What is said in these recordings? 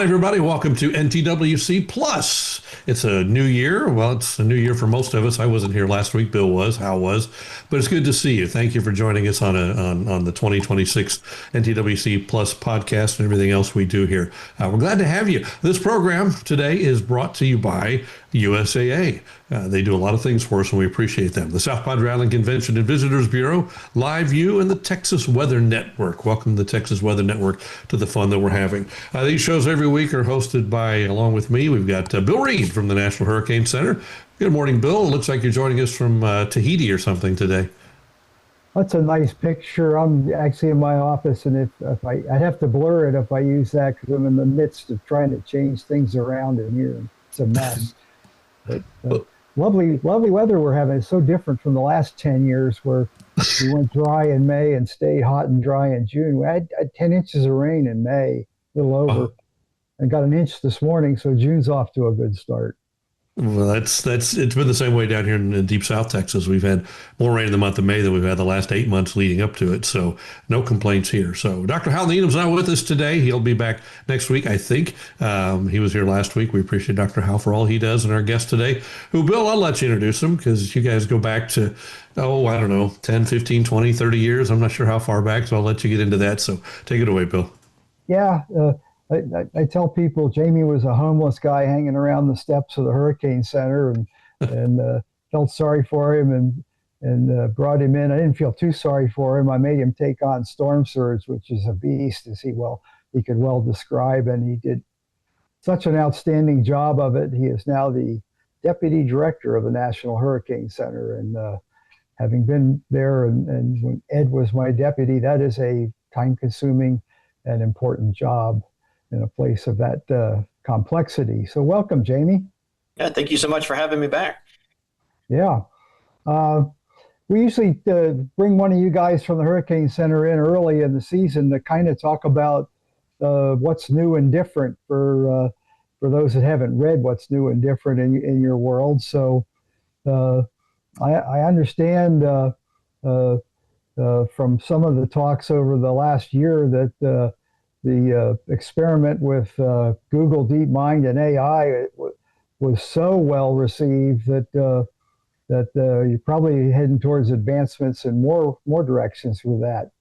everybody. Welcome to NTWC Plus. It's a new year. Well, it's a new year for most of us. I wasn't here last week. Bill was. Hal was. But it's good to see you. Thank you for joining us on the 2026 NTWC Plus podcast and everything else we do here. We're glad to have you. This program today is brought to you by USAA. They do a lot of things for us, and we appreciate them. The South Padre Island Convention and Visitors Bureau, Live View, and the Texas Weather Network. Welcome to the Texas Weather Network to the fun that we're having. These shows every week are hosted by, along with me, we've got Bill Reed from the National Hurricane Center. Good morning, Bill. It looks like you're joining us from Tahiti or something today. That's a nice picture. I'm actually in my office, and if I'd have to blur it if I use that because I'm in the midst of trying to change things around in here. It's a mess. But lovely weather we're having. It's so different from the last 10 years where we went dry in May and stayed hot and dry in June. We had 10 inches of rain in May, a little over, and got an inch this morning, so June's off to a good start. Well, it's been the same way down here in deep South Texas. We've had more rain in the month of May than we've had the last 8 months leading up to it. So no complaints here. So Dr. Hal Needham's not with us today. He'll be back next week, I think. He was here last week. We appreciate Dr. Hal for all he does, and our guest today, who, Bill, I'll let you introduce him because you guys go back to, I don't know, 10, 15, 20, 30 years. I'm not sure how far back, so I'll let you get into that. So take it away, Bill. Yeah. I tell people Jamie was a homeless guy hanging around the steps of the Hurricane Center and felt sorry for him and brought him in. I didn't feel too sorry for him. I made him take on storm surge, which is a beast, as he could well describe, and he did such an outstanding job of it. He is now the deputy director of the National Hurricane Center, and having been there and when Ed was my deputy, that is a time-consuming and important job in a place of that complexity. So welcome, Jamie. Yeah, thank you so much for having me back. Yeah. We usually bring one of you guys from the Hurricane Center in early in the season to kind of talk about what's new and different for those that haven't read what's new and different in your world. So I understand from some of the talks over the last year that the experiment with Google DeepMind and AI was so well received that you're probably heading towards advancements in more directions with that.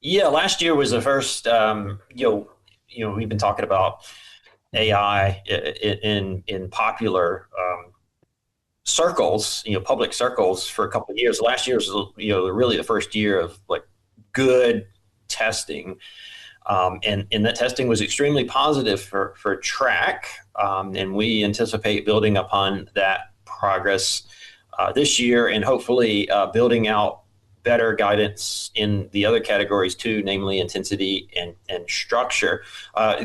Yeah, last year was the first. We've been talking about AI in popular circles, public circles for a couple of years. Last year was really the first year of like good testing. And that testing was extremely positive for track, and we anticipate building upon that progress this year and hopefully building out better guidance in the other categories too, namely intensity and structure.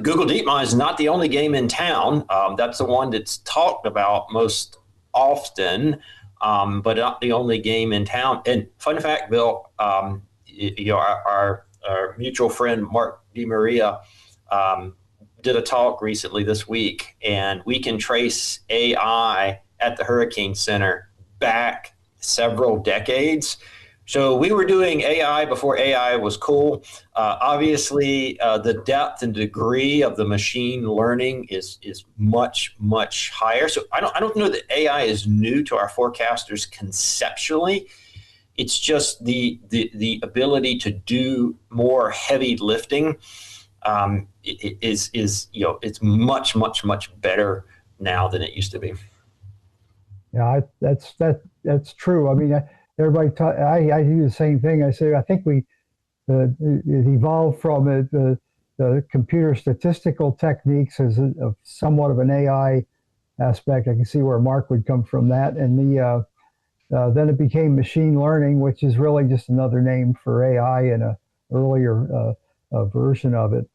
Google DeepMind is not the only game in town. That's the one that's talked about most often, but not the only game in town. And fun fact, Bill, our mutual friend, Mark DeMaria, did a talk recently this week, and we can trace AI at the Hurricane Center back several decades. So we were doing AI before AI was cool. Obviously, the depth and degree of the machine learning is much, much higher. So I don't know that AI is new to our forecasters conceptually. It's just the ability to do more heavy lifting it's much, much, much better now than it used to be. Yeah, that's true. I mean, everybody. I do the same thing. I say I think it evolved from the computer statistical techniques as somewhat of an AI aspect. I can see where Mark would come from that, and then it became machine learning, which is really just another name for AI in an earlier version of it.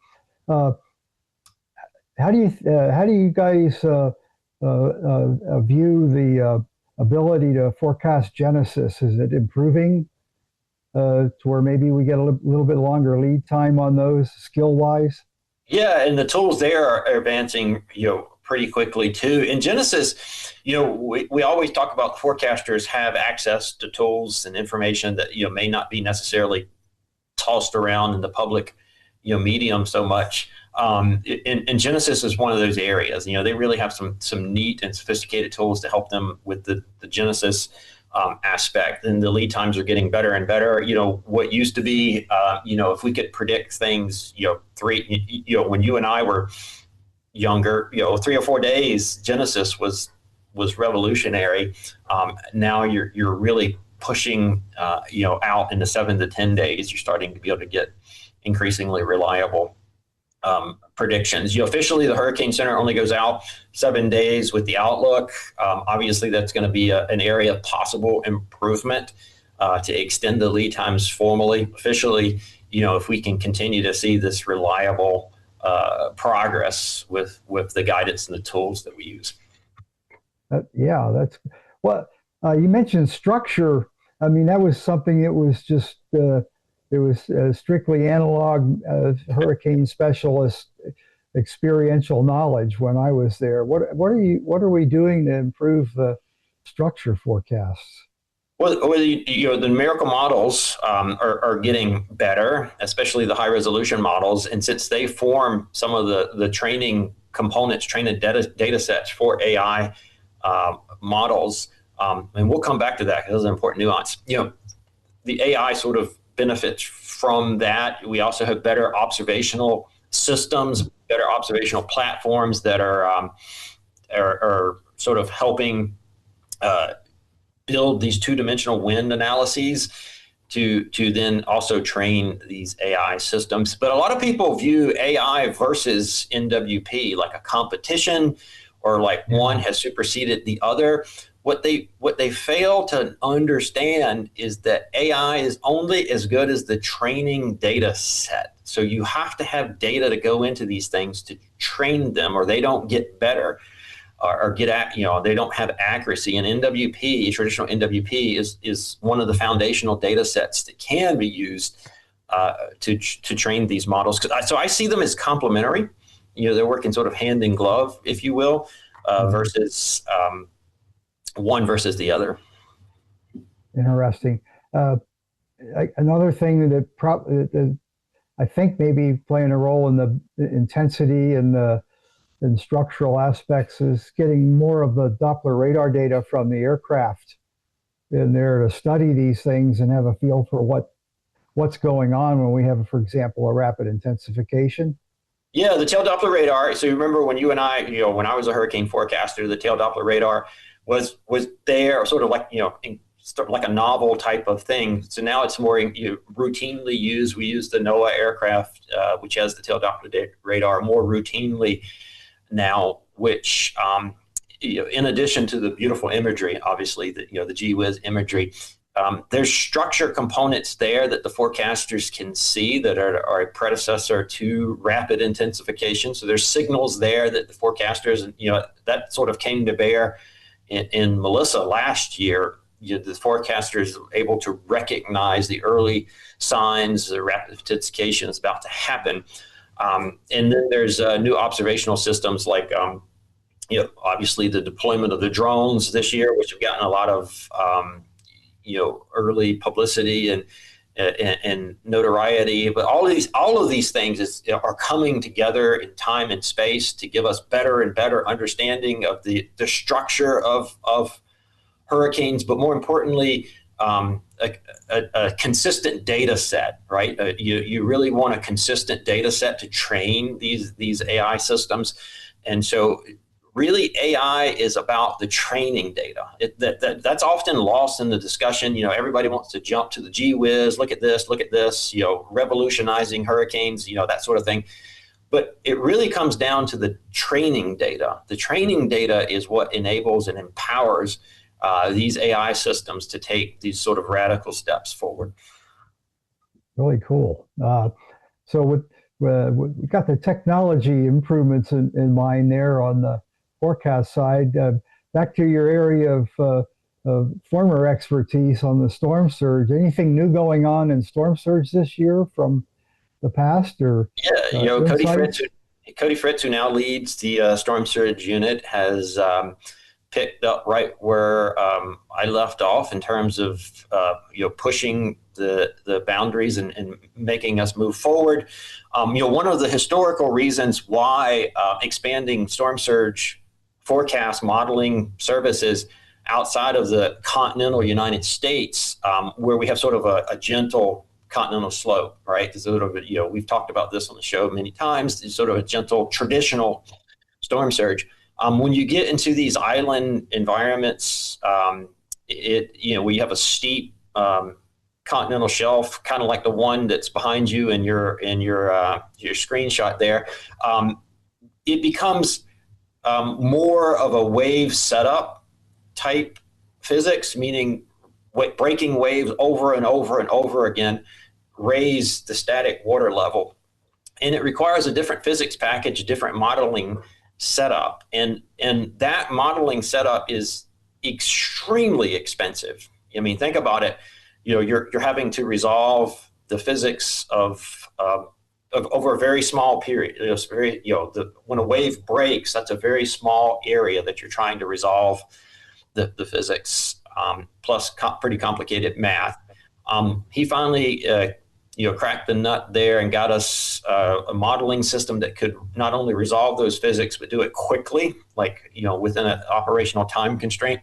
How do you guys view the ability to forecast genesis? Is it improving to where maybe we get a little bit longer lead time on those skill-wise? Yeah, and the tools there are advancing, pretty quickly too. In Genesis, we always talk about forecasters have access to tools and information that may not be necessarily tossed around in the public medium so much. And Genesis is one of those areas. They really have some neat and sophisticated tools to help them with the Genesis aspect. And the lead times are getting better and better. What used to be, if we could predict things, when you and I were younger, 3 or 4 days, Genesis was revolutionary. Now you're really pushing, out into 7 to 10 days. You're starting to be able to get increasingly reliable predictions. Officially, the Hurricane Center only goes out 7 days with the outlook. Obviously, that's going to be an area of possible improvement to extend the lead times formally. Officially, if we can continue to see this reliable progress with the guidance and the tools that we use. Yeah, that's what you mentioned structure. I mean, that was something that was just it was strictly analog hurricane specialist experiential knowledge when I was there. What are we doing to improve the structure forecasts? Well, the numerical models are getting better, especially the high resolution models. And since they form some of the training components, training data sets for AI models, and we'll come back to that because it's an important nuance. The AI sort of benefits from that. We also have better observational systems, better observational platforms that are sort of helping build these two-dimensional wind analyses to then also train these AI systems. But a lot of people view AI versus NWP like a competition, or like one has superseded the other. What they fail to understand is that AI is only as good as the training data set. So you have to have data to go into these things to train them, or they don't get better, or they don't have accuracy. And NWP, traditional NWP, is one of the foundational data sets that can be used to train these models. So I see them as complementary. They're working sort of hand in glove, if you will, versus one versus the other. Interesting. Another thing that I think maybe playing a role in the intensity and the structural aspects is getting more of the Doppler radar data from the aircraft in there to study these things and have a feel for what's going on when we have, for example, a rapid intensification. Yeah, the tail Doppler radar. So you remember when you and I, when I was a hurricane forecaster, the tail Doppler radar was there, sort of like like a novel type of thing. So now it's more routinely used. We use the NOAA aircraft, which has the tail Doppler radar, more routinely now. Which, in addition to the beautiful imagery, obviously the gee-whiz imagery, there's structure components there that the forecasters can see that are a predecessor to rapid intensification. So there's signals there that the forecasters, that sort of came to bear in Melissa last year. The forecasters were able to recognize the early signs the rapid intensification is about to happen. And then there's new observational systems like, obviously the deployment of the drones this year, which have gotten a lot of early publicity and notoriety. But all of these things are coming together in time and space to give us better and better understanding of the structure of hurricanes, but more importantly, a consistent data set, right? You really want a consistent data set to train these AI systems. And so really, AI is about the training data. That's often lost in the discussion. Everybody wants to jump to the gee-whiz, look at this, revolutionizing hurricanes, that sort of thing. But it really comes down to the training data. The training data is what enables and empowers these AI systems to take these sort of radical steps forward. Really cool. So we got the technology improvements in mind there on the forecast side. Back to your area of former expertise on the storm surge. Anything new going on in storm surge this year from the past? Or Cody Fritz, who now leads the storm surge unit, has picked up right where I left off in terms of pushing the boundaries and making us move forward. One of the historical reasons why expanding storm surge forecast modeling services outside of the continental United States, where we have sort of a gentle continental slope, right? Sort of, we've talked about this on the show many times. It's sort of a gentle traditional storm surge. When you get into these island environments, we have a steep continental shelf, kind of like the one that's behind you in your screenshot there. It becomes more of a wave setup type physics, meaning breaking waves over and over and over again raise the static water level, and it requires a different physics package, different modeling setup, and that modeling setup is extremely expensive. I mean, think about it. You're having to resolve the physics of over a very small period. It's very, when a wave breaks, that's a very small area that you're trying to resolve the physics, plus pretty complicated math. He finally cracked the nut there and got us a modeling system that could not only resolve those physics, but do it quickly, like, within an operational time constraint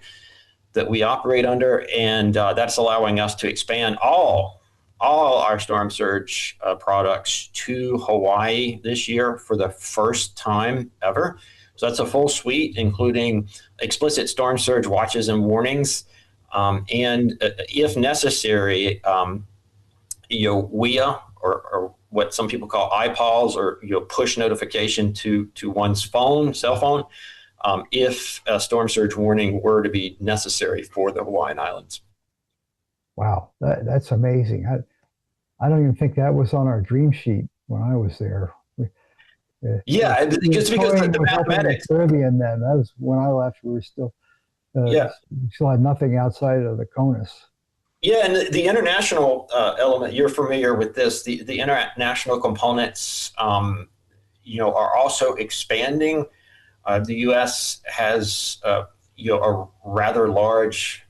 that we operate under. And that's allowing us to expand all our storm surge products to Hawaii this year for the first time ever. So that's a full suite, including explicit storm surge watches and warnings. And if necessary, WIA, or what some people call iPods, or push notification to one's cell phone, if a storm surge warning were to be necessary for the Hawaiian Islands. Wow, that's amazing. I don't even think that was on our dream sheet when I was there. Just because the mathematics. Caribbean, then that was when I left. We were still we still had nothing outside of the CONUS. Yeah, and the international element, you're familiar with this. The international components, are also expanding. The U.S. has, a rather large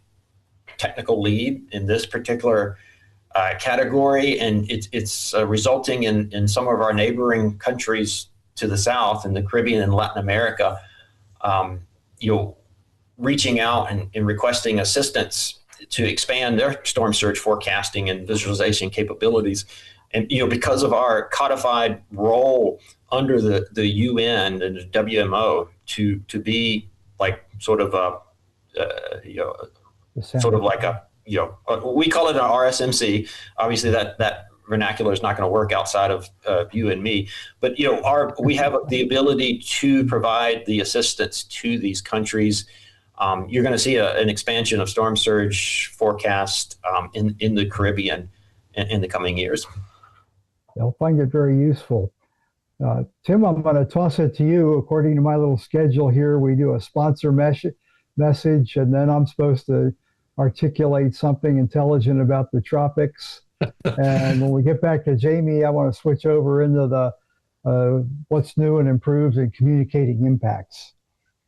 technical lead in this particular category, and it's resulting in some of our neighboring countries to the south, in the Caribbean and Latin America, reaching out and requesting assistance to expand their storm surge forecasting and visualization capabilities. And, because of our codified role under the UN and the WMO to be like sort of we call it an RSMC. Obviously that vernacular is not going to work outside of you and me, but we have the ability to provide the assistance to these countries. You're going to see an expansion of storm surge forecast in the Caribbean in the coming years. They'll find it very useful. Tim, I'm going to toss it to you. According to my little schedule here, we do a sponsor message, and then I'm supposed to articulate something intelligent about the tropics. And when we get back to Jamie, I want to switch over into the what's new and improved in communicating impacts.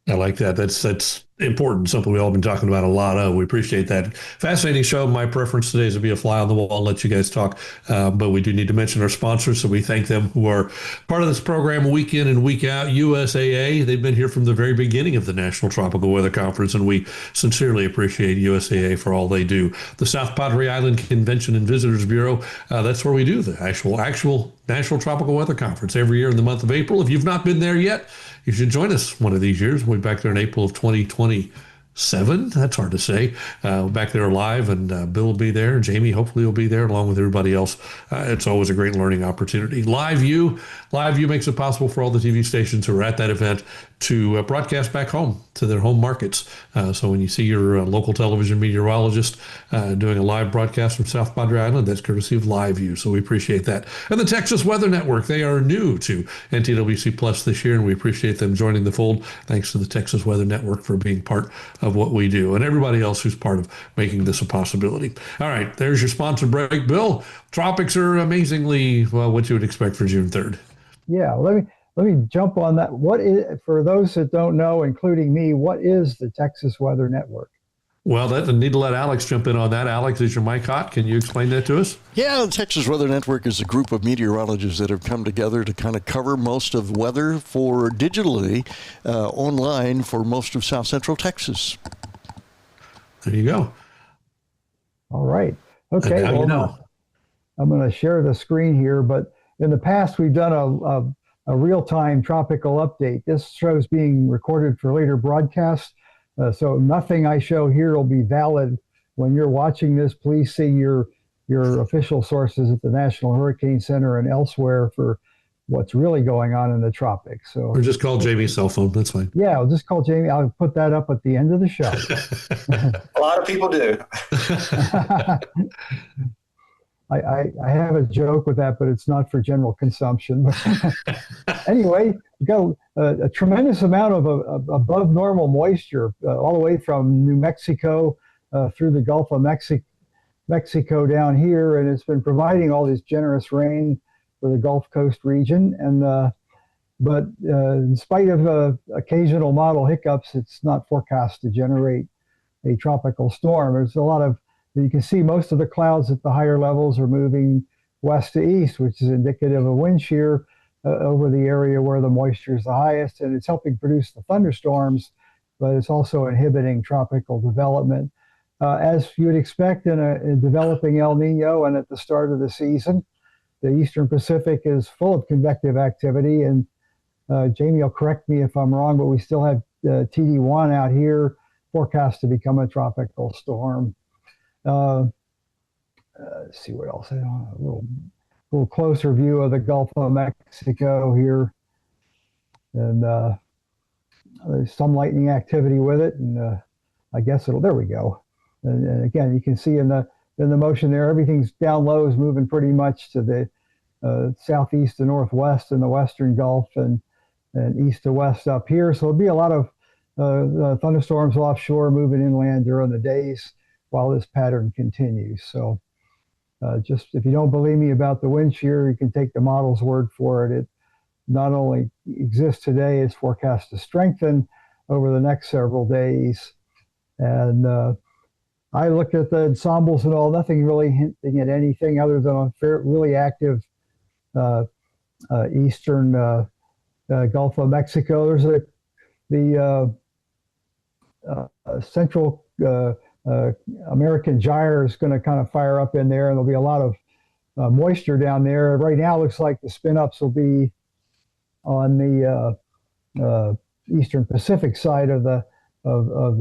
I like that. That's important. Something we've all been talking about a lot of. We appreciate that. Fascinating show. My preference today is to be a fly on the wall and let you guys talk. But we do need to mention our sponsors. So we thank them who are part of this program week in and week out. USAA, they've been here from the very beginning of the National Tropical Weather Conference, and we sincerely appreciate USAA for all they do. The South Padre Island Convention and Visitors Bureau, that's where we do the actual National Tropical Weather Conference every year in the month of April. If you've not been there yet, you should join us one of these years. We'll be back there in April of 2027. That's hard to say. Back there live, and Bill will be there. Jamie hopefully will be there along with everybody else. It's always a great learning opportunity. Live View makes it possible for all the TV stations who are at that event to broadcast back home to their home markets. So when you see your local television meteorologist doing a live broadcast from South Padre Island, that's courtesy of Live View. So we appreciate that. And the Texas Weather Network, they are new to NTWC Plus this year, and we appreciate them joining the fold. Thanks to the Texas Weather Network for being part of what we do, and everybody else who's part of making this a possibility. All right, there's your sponsor break. Bill, tropics are amazingly, well, what you would expect for June 3rd. Yeah, let let me jump on that. What is, for those that don't know, including me, what is the Texas Weather Network? Well, I need to let Alex jump in on that. Alex, is your mic hot? Can you explain that to us? Yeah, the Texas Weather Network is a group of meteorologists that have come together to kind of cover most of weather for digitally online for most of South Central Texas. There you go. All right. Okay. Now well, you know. I'm going to share the screen here, but in the past, we've done a real-time tropical update. This show is being recorded for later broadcast. So nothing I show here will be valid when you're watching this. Please see your official sources at the National Hurricane Center and elsewhere for what's really going on in the tropics. So, or just call Jamie's cell phone. That's fine. Yeah, I'll just call Jamie. I'll put that up at the end of the show. A lot of people do. I have a joke with that, but it's not for general consumption. Anyway, we've got a tremendous amount of above normal moisture all the way from New Mexico through the Gulf of Mexico down here, and it's been providing all this generous rain for the Gulf Coast region. And but in spite of occasional model hiccups, it's not forecast to generate a tropical storm. There's a lot of you can see most of the clouds at the higher levels are moving west to east, which is indicative of wind shear over the area where the moisture is the highest, and it's helping produce the thunderstorms, but it's also inhibiting tropical development. As you would expect in a developing El Nino and at the start of the season, the Eastern Pacific is full of convective activity, and Jamie will correct me if I'm wrong, but we still have TD1 out here forecast to become a tropical storm. Let's see what else. A little closer view of the Gulf of Mexico here, and there's some lightning activity with it, and I guess it'll. There we go. And again, you can see in the motion there, everything's down low is moving pretty much to the southeast to northwest in the Western Gulf, and east to west up here. So there'll be a lot of thunderstorms offshore moving inland during the days while this pattern continues. So just if you don't believe me about the wind shear, you can take the model's word for it. It not only exists today, it's forecast to strengthen over the next several days. And I looked at the ensembles and all, nothing really hinting at anything other than a really active eastern Gulf of Mexico. There's the central American gyre is going to kind of fire up in there, and there'll be a lot of moisture down there. Right now, it looks like the spin-ups will be on the Eastern Pacific side of the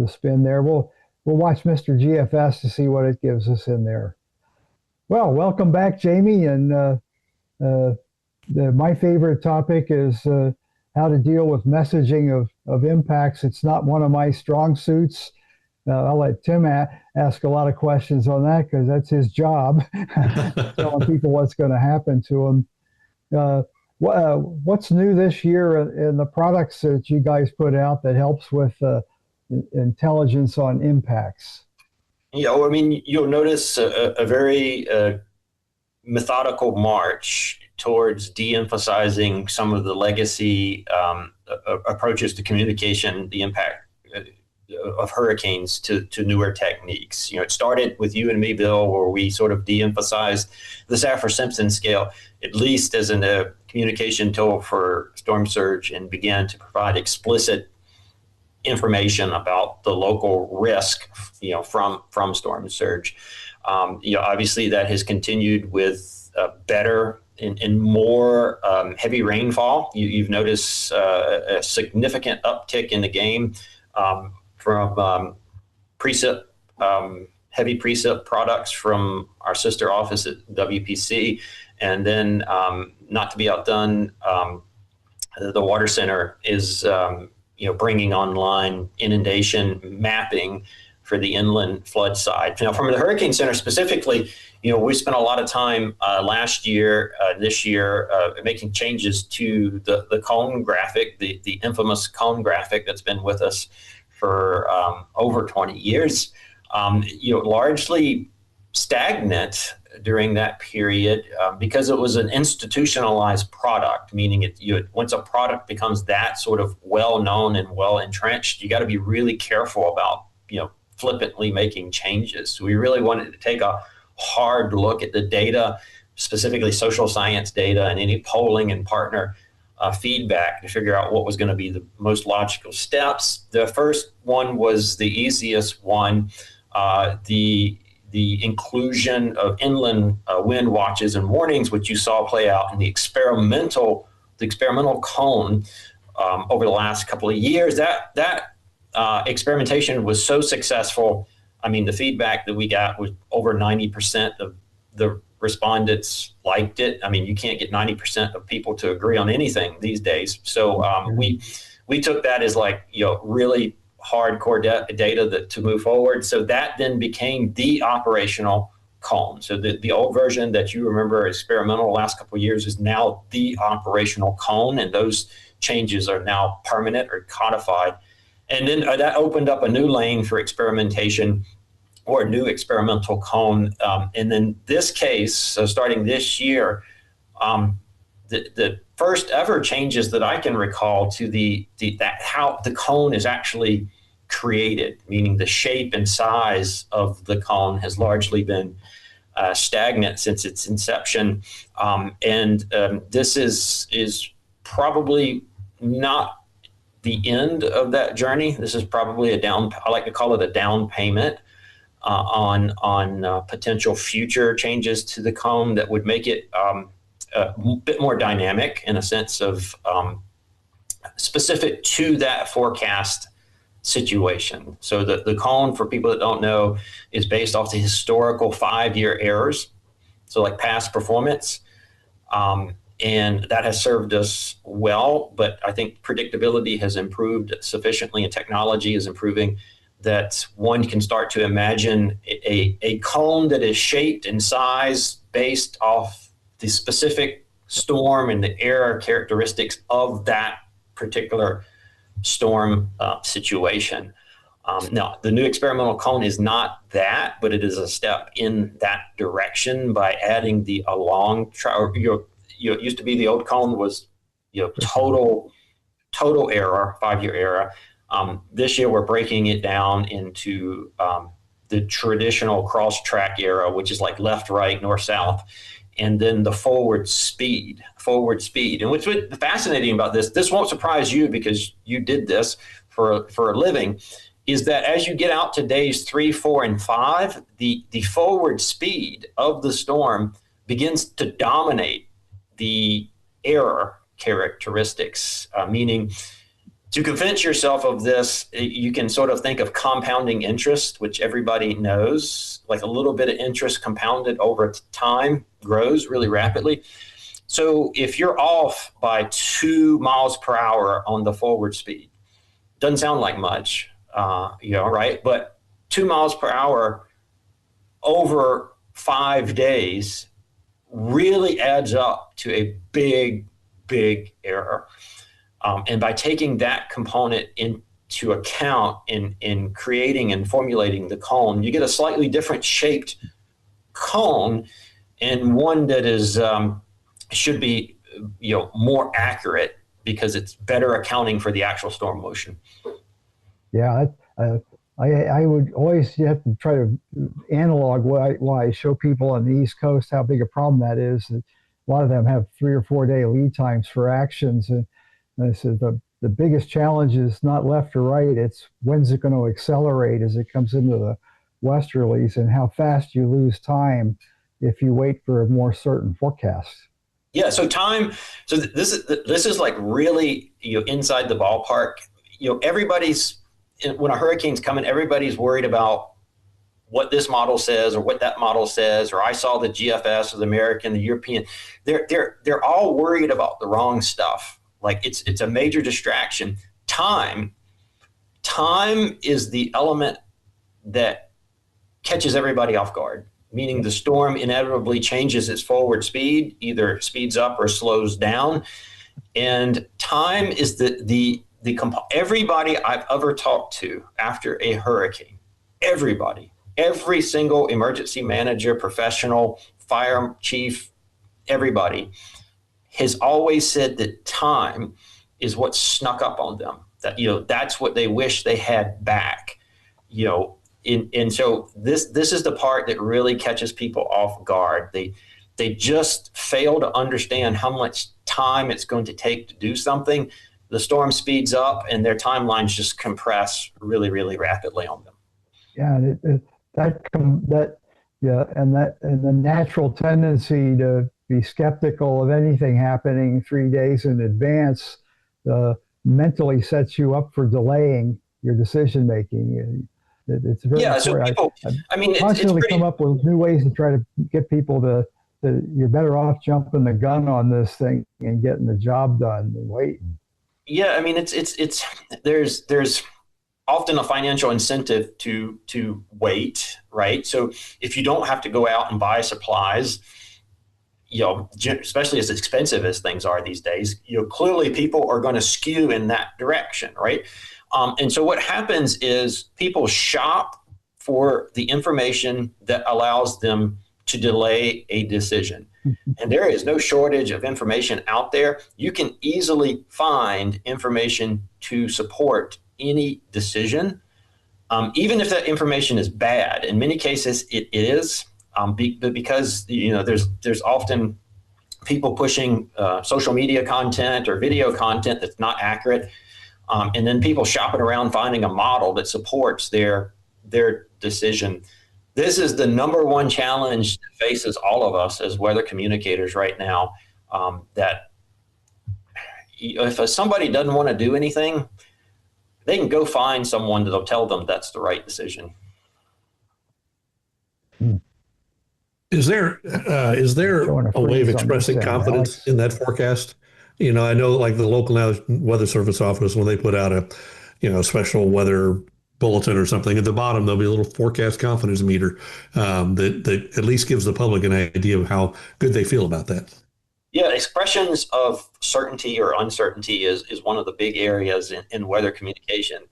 spin there. We'll watch Mr. GFS to see what it gives us in there. Well, welcome back, Jamie. And my favorite topic is how to deal with messaging of impacts. It's not one of my strong suits. I'll let Tim ask a lot of questions on that because that's his job, telling people what's going to happen to them. What's new this year in the products that you guys put out that helps with intelligence on impacts? Yeah, I mean, you'll notice a very methodical march towards de-emphasizing some of the legacy approaches to communication, the impact of hurricanes to newer techniques. You know, it started with you and me, Bill, where we sort of de-emphasized the Saffir-Simpson scale, at least as a communication tool for storm surge, and began to provide explicit information about the local risk, you know, from storm surge. You know, obviously that has continued with better and more heavy rainfall. You've noticed a significant uptick in the game from precip, heavy precip products from our sister office at WPC. And then, not to be outdone, the Water Center is bringing online inundation mapping for the inland flood side. Now, from the Hurricane Center specifically, we spent a lot of time last year, this year, making changes to the cone graphic, the infamous cone graphic that's been with us for over 20 years. Largely stagnant during that period because it was an institutionalized product, meaning once a product becomes that sort of well known and well entrenched, you got to be really careful about flippantly making changes. So we really wanted to take a hard look at the data, specifically social science data and any polling and partner feedback to figure out what was going to be the most logical steps. The first one was the easiest one, the inclusion of inland wind watches and warnings, which you saw play out in the experimental cone over the last couple of years. That experimentation was so successful. I mean, the feedback that we got was over 90% of the respondents liked it. I mean, you can't get 90% of people to agree on anything these days. So we took that as really hardcore data to move forward. So that then became the operational cone. So the old version that you remember experimental the last couple of years is now the operational cone, and those changes are now permanent or codified. And then that opened up a new lane for experimentation, or a new experimental cone. And then this case, so starting this year, the first ever changes that I can recall to how the cone is actually created, meaning the shape and size of the cone has largely been stagnant since its inception. This is probably not the end of that journey. This is probably I like to call it a down payment on potential future changes to the cone that would make it a bit more dynamic in a sense of specific to that forecast situation. So the cone, for people that don't know, is based off the historical 5-year errors, so like past performance. And that has served us well, but I think predictability has improved sufficiently and technology is improving that one can start to imagine a cone that is shaped and sized based off the specific storm and the error characteristics of that particular storm situation. Now, the new experimental cone is not that, but it is a step in that direction by adding the it used to be the old cone was total error, 5-year error. This year, we're breaking it down into the traditional cross-track era, which is like left, right, north, south, and then the forward speed. And what's fascinating about this won't surprise you because you did this for a living, is that as you get out to days 3, 4, and 5, the forward speed of the storm begins to dominate the error characteristics, meaning to convince yourself of this, you can sort of think of compounding interest, which everybody knows, like a little bit of interest compounded over time grows really rapidly. So if you're off by 2 miles per hour on the forward speed, doesn't sound like much, right? But 2 miles per hour over 5 days really adds up to a big, big error. And by taking that component into account in creating and formulating the cone, you get a slightly different shaped cone, and one that is should be more accurate because it's better accounting for the actual storm motion. Yeah, I would always have to try to analog why I show people on the East Coast how big a problem that is. A lot of them have 3 or 4 day lead times for actions, and I said the biggest challenge is not left or right. It's when's it going to accelerate as it comes into the westerlies, and how fast you lose time if you wait for a more certain forecast. Yeah. So time. So this is like really inside the ballpark. When a hurricane's coming, everybody's worried about what this model says or what that model says, or I saw the GFS or the American, the European. They're all worried about the wrong stuff. Like it's a major distraction. Time is the element that catches everybody off guard, meaning the storm inevitably changes its forward speed, either speeds up or slows down. And time is everybody I've ever talked to after a hurricane, everybody every single emergency manager, professional, fire chief, everybody has always said that time is what snuck up on them. That, that's what they wish they had back. And so this is the part that really catches people off guard. They just fail to understand how much time it's going to take to do something. The storm speeds up and their timelines just compress really, really rapidly on them. Yeah, and the natural tendency to be skeptical of anything happening 3 days in advance mentally sets you up for delaying your decision making. It's very important. So people, constantly come up with new ways to try to get people to you're better off jumping the gun on this thing and getting the job done than waiting. Yeah, there's often a financial incentive to wait, right? So if you don't have to go out and buy supplies, especially as expensive as things are these days, clearly people are going to skew in that direction, right? And so what happens is people shop for the information that allows them to delay a decision. And there is no shortage of information out there. You can easily find information to support any decision, even if that information is bad. In many cases, it is, but because there's often people pushing social media content or video content that's not accurate, and then people shopping around finding a model that supports their decision. This is the number one challenge that faces all of us as weather communicators right now, that if somebody doesn't want to do anything, they can go find someone that'll tell them that's the right decision. Is there a way of expressing confidence in that forecast? I know like the local Weather Service office, when they put out a special weather bulletin or something, at the bottom there'll be a little forecast confidence meter that at least gives the public an idea of how good they feel about that. Yeah, expressions of certainty or uncertainty is one of the big areas in weather communication.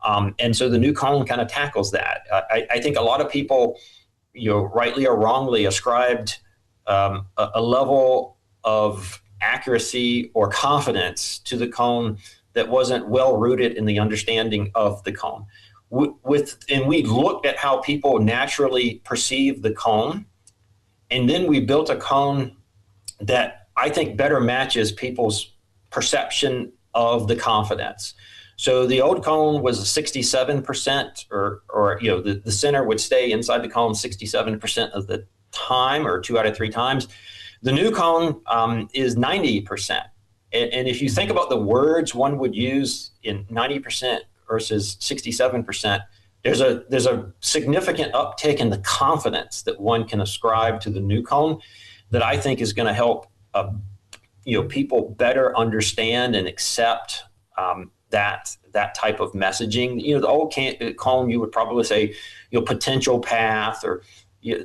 And so the new cone kind of tackles that. I think a lot of people, rightly or wrongly, ascribed a level of accuracy or confidence to the cone that wasn't well rooted in the understanding of the cone. And we looked at how people naturally perceive the cone, and then we built a cone that I think better matches people's perception of the confidence. So the old cone was 67%, or the center would stay inside the cone 67% of the time, or 2 out of 3 times. The new cone is 90%. And if you think about the words one would use in 90% versus 67%, there's a significant uptick in the confidence that one can ascribe to the new cone that I think is going to help people better understand and accept that type of messaging. The old cone, you would probably say potential path or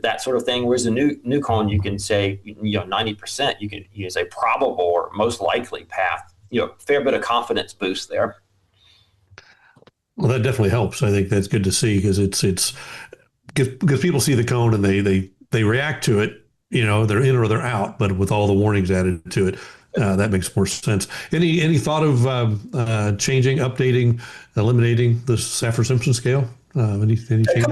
that sort of thing. Whereas the new cone, you can say 90%. You can say probable or most likely path. Fair bit of confidence boost there. Well, that definitely helps. I think that's good to see because because people see the cone and they react to it. They're in or they're out, but with all the warnings added to it, that makes more sense. Any thought of changing, updating, eliminating the Saffir-Simpson scale? Any changes? That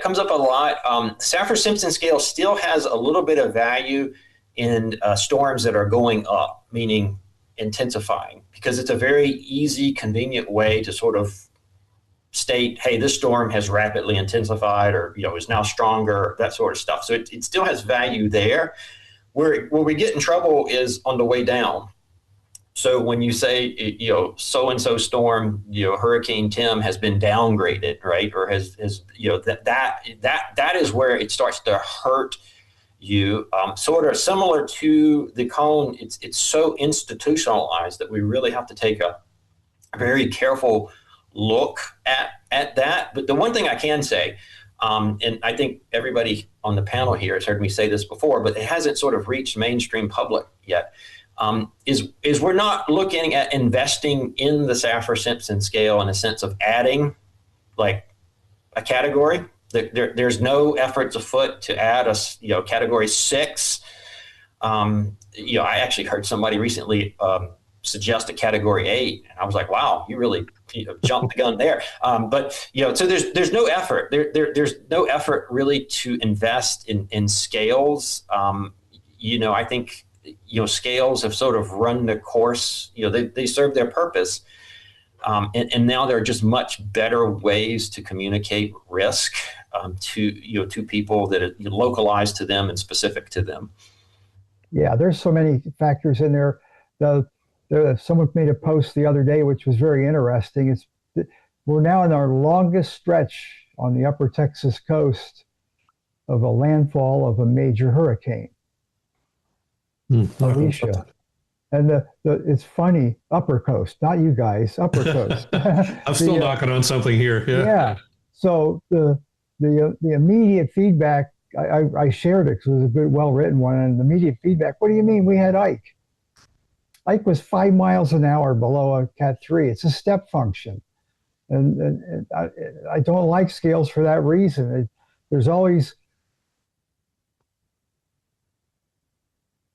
comes up a lot. Saffir-Simpson scale still has a little bit of value in storms that are going up, meaning intensifying, because it's a very easy, convenient way to sort of state, hey, this storm has rapidly intensified or is now stronger, that sort of stuff. So it still has value there. Where we get in trouble is on the way down. So when you say, so-and-so storm, Hurricane Tim has been downgraded, right? Or has that is where it starts to hurt you. Sort of similar to the cone, it's so institutionalized that we really have to take a very careful look at that. But the one thing I can say, and I think everybody on the panel here has heard me say this before, but it hasn't sort of reached mainstream public yet, is we're not looking at investing in the Saffir-Simpson scale in a sense of adding like a category. There's no efforts afoot to add a category 6. I actually heard somebody recently suggest a category 8, and I was like, wow, you really jumped the gun there. But so there's no effort. There's no effort really to invest in scales. I think scales have sort of run the course. They serve their purpose. And now there are just much better ways to communicate risk to people that are localized to them and specific to them. Yeah, there's so many factors in there. Someone made a post the other day, which was very interesting. We're now in our longest stretch on the upper Texas coast of a landfall of a major hurricane, Alicia. And it's funny, upper coast, not you guys, upper coast. I'm still knocking on something here. Yeah. So the immediate feedback, I shared it because it was a good, well-written one. And the immediate feedback, what do you mean? We had Ike. Ike was 5 miles an hour below a Cat 3. It's a step function. And I don't like scales for that reason. There's always...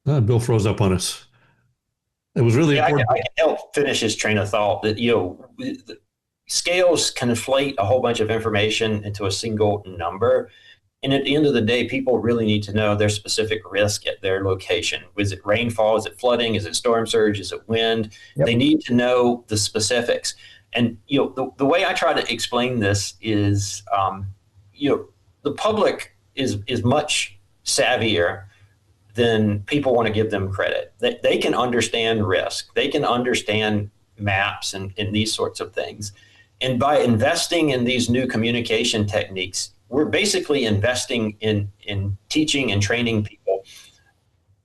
Bill froze up on us. It was really important. I can help finish his train of thought that, scales conflate a whole bunch of information into a single number. And at the end of the day, people really need to know their specific risk at their location. Is it rainfall? Is it flooding? Is it storm surge? Is it wind? Yep. They need to know the specifics. And, the way I try to explain this is, the public is much savvier than people want to give them credit. They can understand risk. They can understand maps and these sorts of things. And by investing in these new communication techniques, we're basically investing in teaching and training people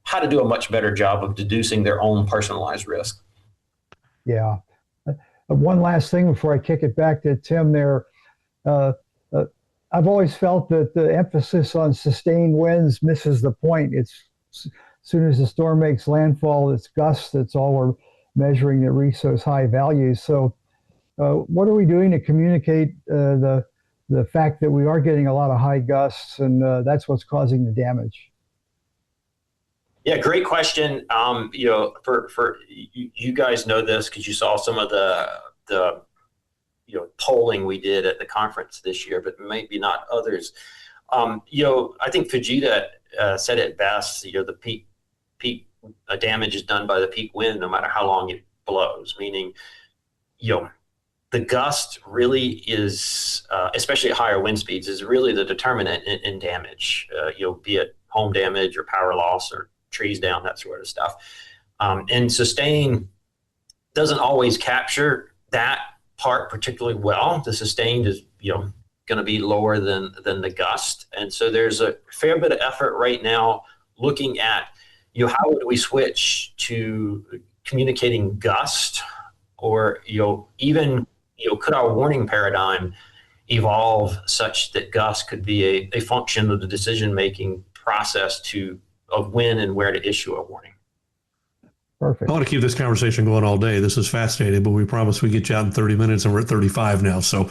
how to do a much better job of deducing their own personalized risk. Yeah. One last thing before I kick it back to Tim there. I've always felt that the emphasis on sustained winds misses the point. It's as soon as the storm makes landfall, it's gusts. That's all we're measuring that reach those high values. So what are we doing to communicate the fact that we are getting a lot of high gusts, and that's what's causing the damage? Yeah, great question. For you guys know this because you saw some of the polling we did at the conference this year, but maybe not others. I think Fujita said it best. The peak damage is done by the peak wind, no matter how long it blows. Meaning, the gust really is, especially at higher wind speeds, is really the determinant in damage. Be it home damage or power loss or trees down, that sort of stuff. And sustain doesn't always capture that part particularly well. The sustained is, going to be lower than the gust. And so there's a fair bit of effort right now looking at, how would we switch to communicating gust, or, even, could our warning paradigm evolve such that gust could be a function of the decision-making process of when and where to issue a warning. Perfect. I want to keep this conversation going all day. This is fascinating, but we promised we get you out in 30 minutes, and we're at 35 now, so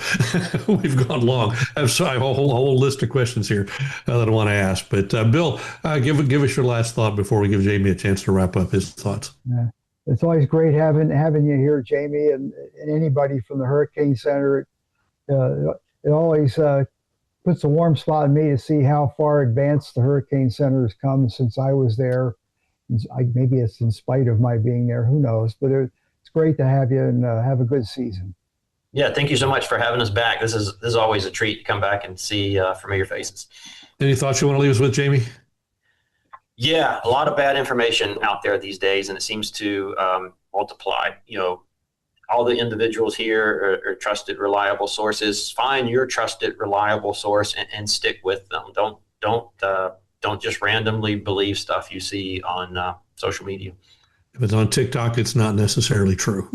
we've gone long. I have a whole list of questions here that I want to ask. But Bill, give us your last thought before we give Jamie a chance to wrap up his thoughts. Yeah. It's always great having you here, Jamie, and anybody from the Hurricane Center. It always puts a warm spot in me to see how far advanced the Hurricane Center has come since I was there. Maybe it's in spite of my being there, who knows, but it's great to have you, and have a good season. Yeah, thank you so much for having us back. This is always a treat to come back and see familiar faces. Any thoughts you want to leave us with, Jamie? Yeah, a lot of bad information out there these days, and it seems to multiply. All the individuals here are trusted, reliable sources. Find your trusted, reliable source and stick with them. Don't just randomly believe stuff you see on social media. If it's on TikTok, it's not necessarily true.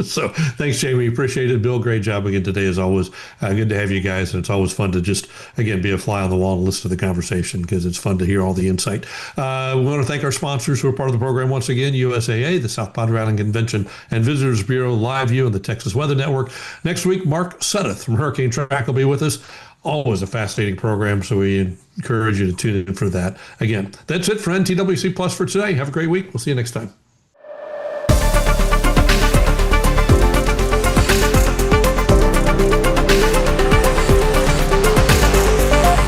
So thanks, Jamie. Appreciate it. Bill, great job again today, as always. Good to have you guys. And it's always fun to just, again, be a fly on the wall and listen to the conversation, because it's fun to hear all the insight. We want to thank our sponsors who are part of the program once again: USAA, the South Padre Island Convention and Visitors Bureau, Live View, and the Texas Weather Network. Next week, Mark Suddeth from Hurricane Track will be with us. always a fascinating program. So we encourage you to tune in for that. Again, that's it for NTWC Plus for today. Have a great week. We'll see you next time.